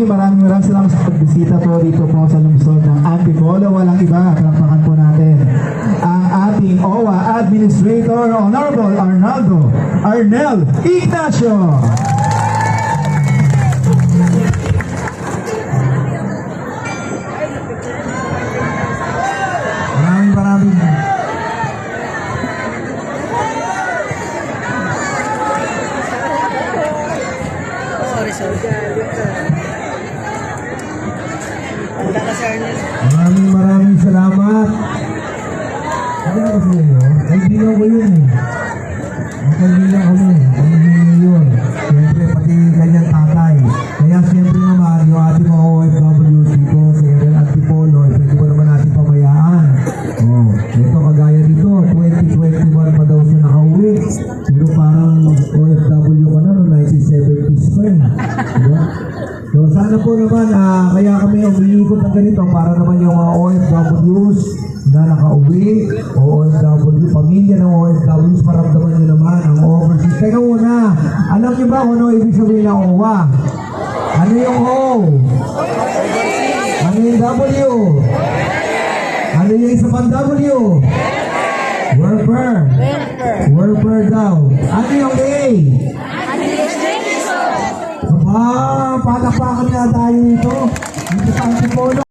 maraming salamat sa pagbisita po dito po sa lungsod ng Antipolo. Walang iba, palakpakan po natin ang ating OWA Administrator, Honorable Arnel Ignacio. Maraming maraming salamat. Ano ba sa inyo? Ay, binaw ko yun eh. Makalilang kami. Kalilang yun. Siyempre, pati kanyang tatay. Kaya siyempre naman, yung ating mga OFW dito sa Area Antipolo, pwede ko naman natin pamayaan. Oh, ito kagaya dito, 2021 pa daw siya nakauwi. Pero parang OFW ka na, no 1970s pa eh. Diba? So sana po naman, kaya kami umiikot ng ganito para naman yung mga OFWs na nakauwi, OFW, pamilya ng OFWs, maramdaman nyo naman ang overseas. Teka muna, alam nyo ba kung ano ibig sabihin ng OWA? Ano yung O? Ano yung W? Ano yung isa pang W? Worker. Worker daw. Ano yung A? Palakpakan na tayo ito. Dito sa Antipolo.